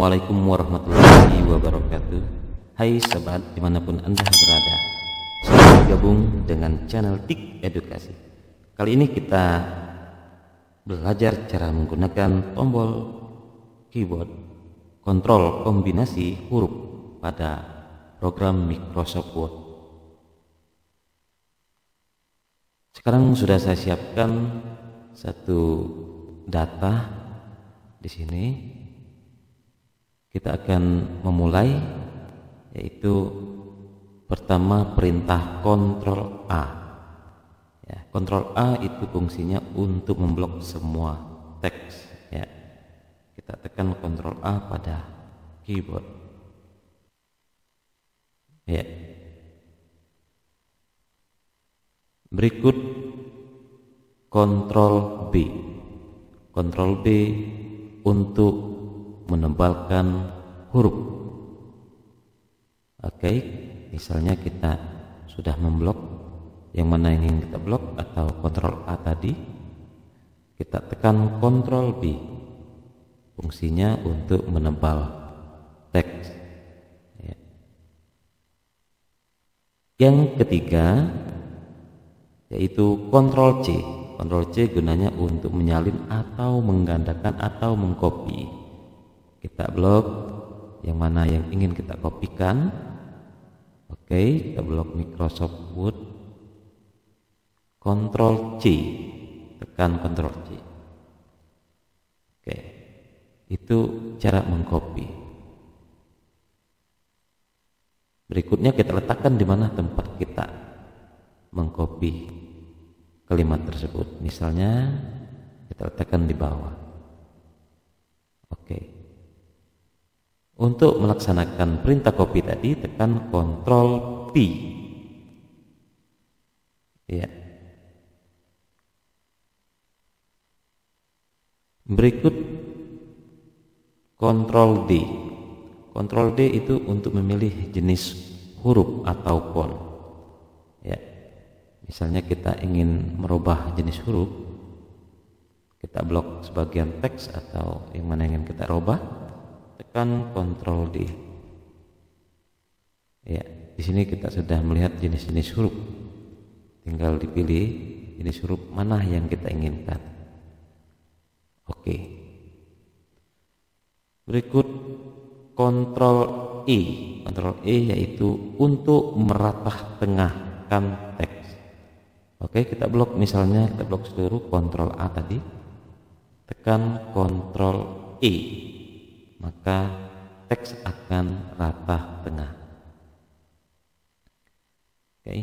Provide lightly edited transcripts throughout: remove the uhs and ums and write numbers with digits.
Assalamualaikum warahmatullahi wabarakatuh. Hai sobat dimanapun Anda berada, selamat bergabung dengan channel TIK Edukasi. Kali ini kita belajar cara menggunakan tombol keyboard kontrol kombinasi huruf pada program Microsoft Word. Sekarang sudah saya siapkan satu data di sini. Kita akan memulai, yaitu pertama perintah Ctrl A. Ya, Ctrl A itu fungsinya untuk memblok semua teks. Ya, kita tekan Ctrl A pada keyboard. Ya. Berikut Ctrl B. Ctrl B untuk menebalkan huruf. Oke, misalnya kita sudah memblok yang mana yang ingin kita blok atau Ctrl A tadi, kita tekan Ctrl B, fungsinya untuk menebal teks. Ya. Yang ketiga yaitu Ctrl C. Ctrl C gunanya untuk menyalin atau menggandakan atau mengcopy. Kita blok yang mana yang ingin kita kopikan. Oke, kita blok Microsoft Word, Ctrl C, tekan Ctrl C. Oke, itu cara mengcopy. Berikutnya kita letakkan di mana tempat kita mengcopy kalimat tersebut. Misalnya kita letakkan di bawah. Oke. Untuk melaksanakan perintah copy tadi, tekan Ctrl P. Ya. Berikut Ctrl D. Ctrl D itu untuk memilih jenis huruf atau font. Ya. Misalnya kita ingin merubah jenis huruf, kita blok sebagian teks atau yang mana ingin kita rubah, tekan Ctrl D. Ya, di sini kita sudah melihat jenis-jenis huruf. Tinggal dipilih jenis huruf mana yang kita inginkan. Oke. Berikut Ctrl E. Ctrl E yaitu untuk meratah tengahkan teks. Oke, kita blok misalnya kita blok seluruh Ctrl A tadi. Tekan Ctrl E. Maka teks akan rata tengah. Oke.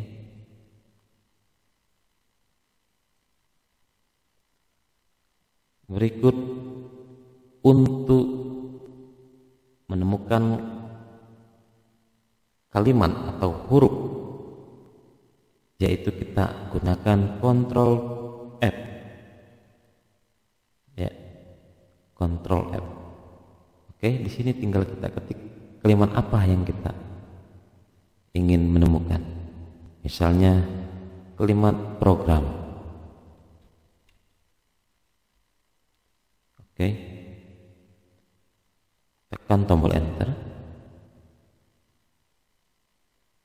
Berikut untuk menemukan kalimat atau huruf, yaitu kita gunakan Ctrl F. Ya, Ctrl F. Oke, di sini tinggal kita ketik kalimat apa yang kita ingin menemukan. Misalnya kalimat program. Oke. Tekan tombol enter.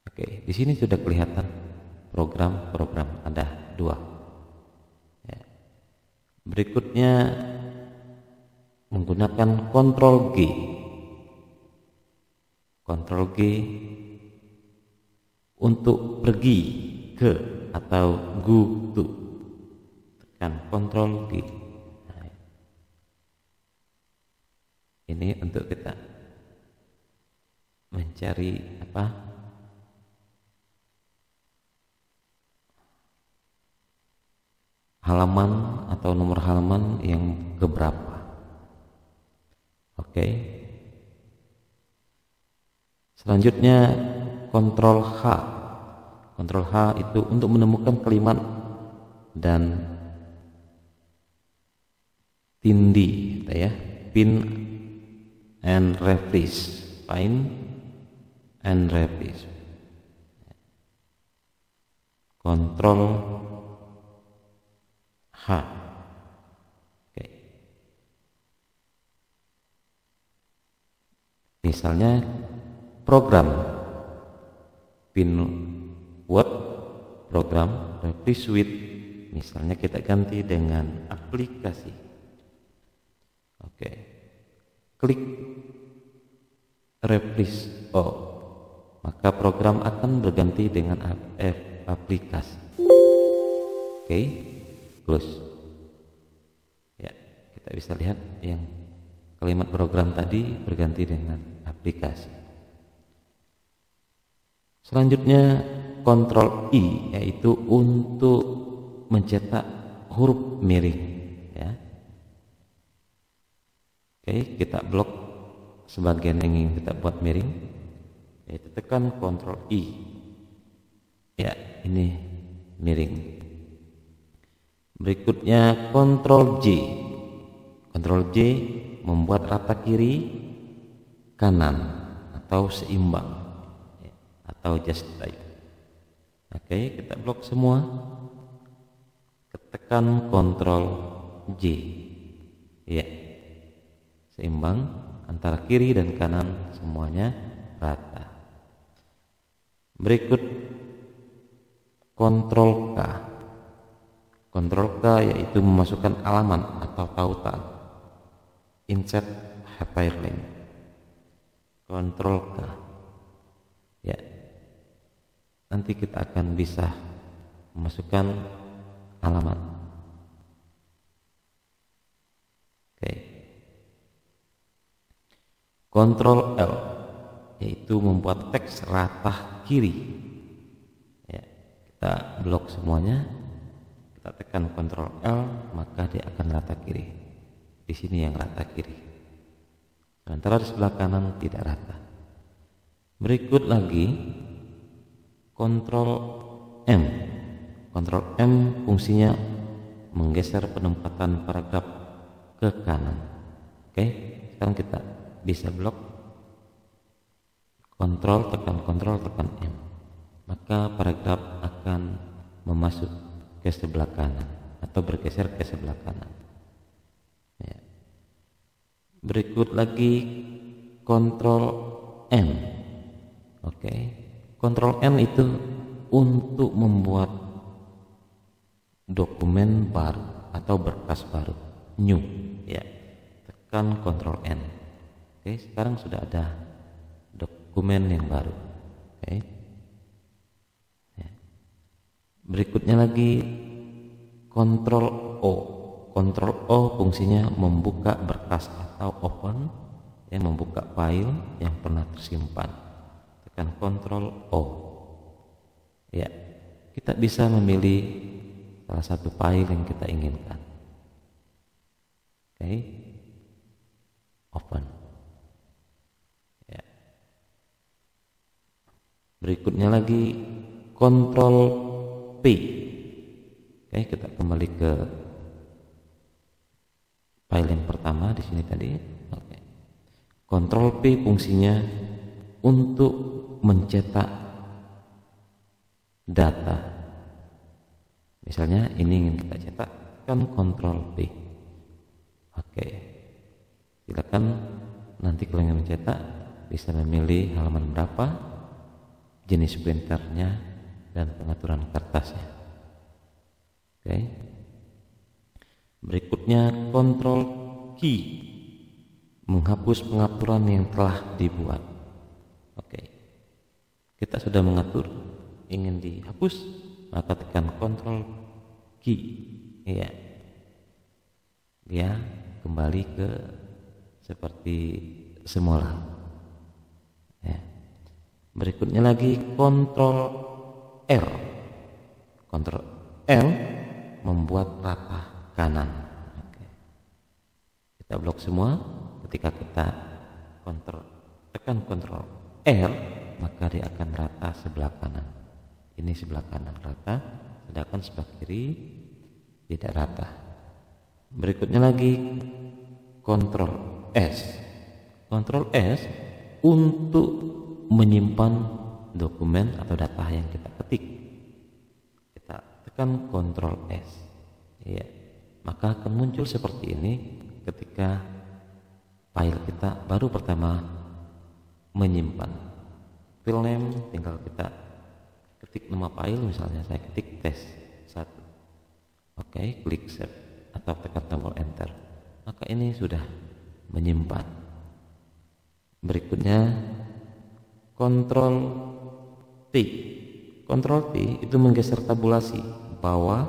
Oke, di sini sudah kelihatan program ada 2. Ya. Berikutnya menggunakan Ctrl G. Ctrl G untuk pergi ke atau go to. Tekan Ctrl G. Nah, ini untuk kita mencari halaman atau nomor halaman yang keberapa. Oke. Selanjutnya Ctrl H. Ctrl H itu untuk menemukan kalimat dan tindih, ya. Pin and replace. Find and replace. Ctrl H. Oke. misalnya program Word, program Reply Suite, misalnya kita ganti dengan aplikasi. Oke, klik Replace all, maka program akan berganti dengan aplikasi. Oke, close. Ya, kita bisa lihat yang kalimat program tadi berganti dengan aplikasi. Selanjutnya Ctrl I, yaitu untuk mencetak huruf miring, ya. Oke, kita blok sebagian yang ingin kita buat miring, yaitu tekan Ctrl I. Ya, ini miring. Berikutnya Ctrl J. Ctrl J membuat rata kiri kanan atau seimbang, atau just right. Oke, kita blok semua, tekan Ctrl J, ya, seimbang antara kiri dan kanan, semuanya rata. Berikut Ctrl K. Ctrl K yaitu memasukkan alamat atau tautan, insert hyperlink. Ctrl K, ya, nanti kita akan bisa memasukkan alamat. Oke, Ctrl L yaitu membuat teks rata kiri, ya, kita blok semuanya, kita tekan Ctrl L, maka dia akan rata kiri. Di sini yang rata kiri, sementara di sebelah kanan tidak rata. Berikut lagi Ctrl M. Ctrl M fungsinya menggeser penempatan paragraf ke kanan. Oke, sekarang kita bisa blok Ctrl tekan M, maka paragraf akan memasuk ke sebelah kanan atau bergeser ke sebelah kanan, ya. Berikut lagi Ctrl N. Oke, Ctrl N itu untuk membuat dokumen baru atau berkas baru, new, ya. Tekan Ctrl N. Oke, sekarang sudah ada dokumen yang baru. Oke, ya. Berikutnya lagi Ctrl O. Ctrl O fungsinya membuka berkas atau open, yang membuka file yang pernah tersimpan. Tekan Ctrl O, ya, kita bisa memilih salah satu file yang kita inginkan. Oke, open, ya. Berikutnya lagi Ctrl P. Oke, kita kembali ke file yang pertama di sini tadi. Oke, Ctrl P fungsinya untuk mencetak data. Misalnya ini ingin kita cetak, kan Ctrl P. Oke, silakan nanti kalau ingin mencetak bisa memilih halaman berapa, jenis printernya, dan pengaturan kertasnya. Oke, berikutnya Ctrl key, menghapus pengaturan yang telah dibuat. Oke, kita sudah mengatur, ingin dihapus, maka tekan Ctrl key, ya, dia kembali ke seperti semula, ya. Berikutnya lagi Ctrl R. Ctrl L membuat rata kanan. Oke, kita blok semua. Ketika kita tekan Ctrl R, maka dia akan rata sebelah kanan. Ini sebelah kanan rata, sedangkan sebelah kiri tidak rata. Berikutnya lagi Ctrl S. Ctrl S untuk menyimpan dokumen atau data yang kita ketik. Kita tekan Ctrl S, ya, maka akan muncul seperti ini ketika file kita baru pertama menyimpan. File name tinggal kita ketik nama file, misalnya saya ketik tes1. Oke, klik save atau tekan tombol enter, maka ini sudah menyimpan. Berikutnya Ctrl T. Ctrl T itu menggeser tabulasi bawah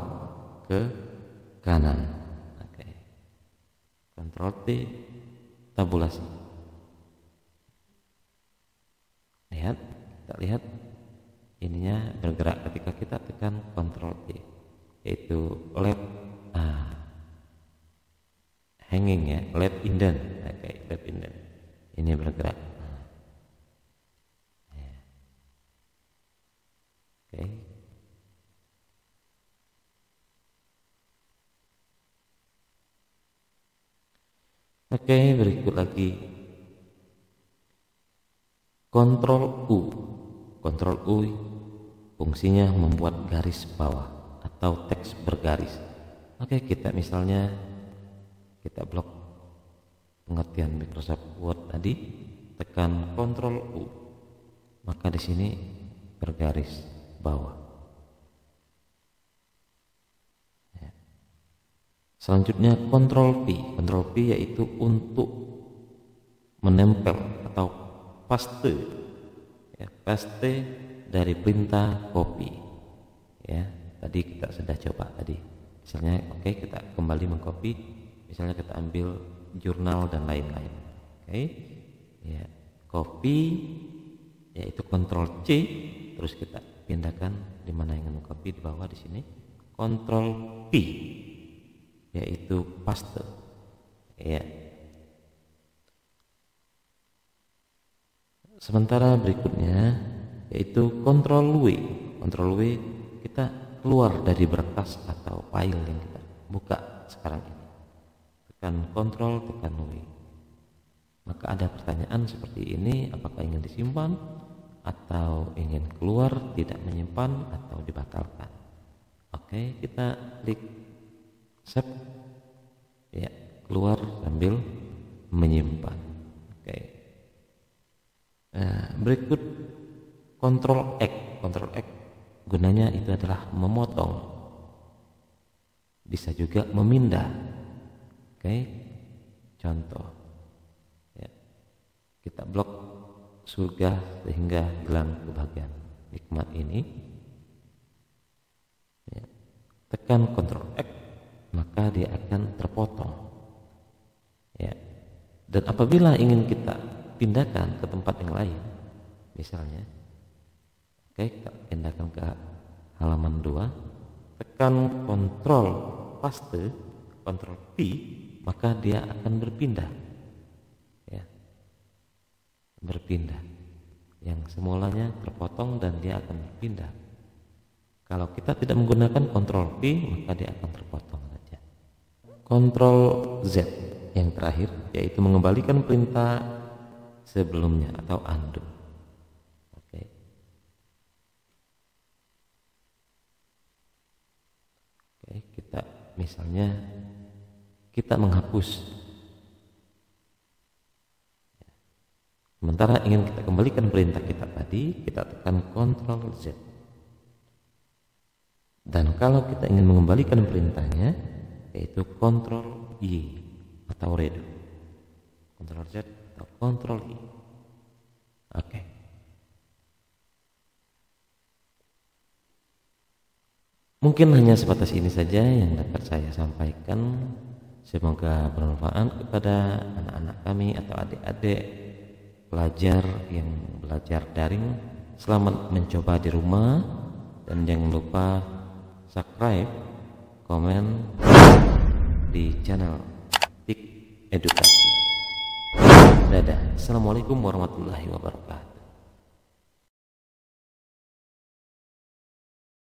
ke kanan. Oke. Ctrl T tabulasi. Lihat, kita lihat ininya bergerak ketika kita tekan Ctrl T, yaitu left hanging ya, left indent. Oke, left indent ini bergerak. Oke. Oke, berikut lagi Ctrl U. Ctrl U fungsinya membuat garis bawah atau teks bergaris. Oke, kita misalnya kita blok pengertian Microsoft Word tadi, tekan Ctrl U, maka di sini bergaris bawah. Ya. Selanjutnya Ctrl V. Ctrl V yaitu untuk menempel atau paste, ya, paste dari perintah copy. Ya, tadi kita sudah coba tadi. Misalnya, oke, kita kembali mengcopy. Misalnya kita ambil jurnal dan lain-lain. Oke, ya, copy, yaitu Ctrl C, terus kita pindahkan di mana ingin mengcopy, di bawah di sini. Ctrl P, yaitu paste. Ya. Sementara berikutnya yaitu Ctrl W. Ctrl W kita keluar dari berkas atau file yang kita buka sekarang ini. Tekan Ctrl, tekan W. Maka ada pertanyaan seperti ini, apakah ingin disimpan atau ingin keluar, tidak menyimpan atau dibatalkan. Oke, kita klik save. Ya, keluar sambil menyimpan. Oke. Nah, berikut Ctrl X. Ctrl X gunanya itu adalah memotong, bisa juga memindah. Oke, contoh ya, kita blok surga sehingga hilang kebahagiaan nikmat ini ya. Tekan Ctrl X, maka dia akan terpotong ya. Dan apabila ingin kita pindahkan ke tempat yang lain, misalnya oke, kita pindahkan ke halaman 2, tekan Ctrl paste, Ctrl P, maka dia akan berpindah ya, berpindah. Yang semulanya terpotong dan dia akan berpindah. Kalau kita tidak menggunakan Ctrl P, maka dia akan terpotong saja. Ctrl Z yang terakhir, yaitu mengembalikan perintah sebelumnya atau undo. Oke. Oke, kita misalnya kita menghapus. Sementara ingin kita kembalikan perintah kita tadi, kita tekan Ctrl Z. Dan kalau kita ingin mengembalikan perintahnya, yaitu Ctrl Y atau redo. Ctrl Z atau Ctrl I. Oke. Mungkin hanya sebatas ini saja yang dapat saya sampaikan. Semoga bermanfaat kepada anak-anak kami atau adik-adik pelajar yang belajar daring. Selamat mencoba di rumah, dan jangan lupa subscribe, komen di channel TIK Edukasi. Dadah. Assalamualaikum warahmatullahi wabarakatuh.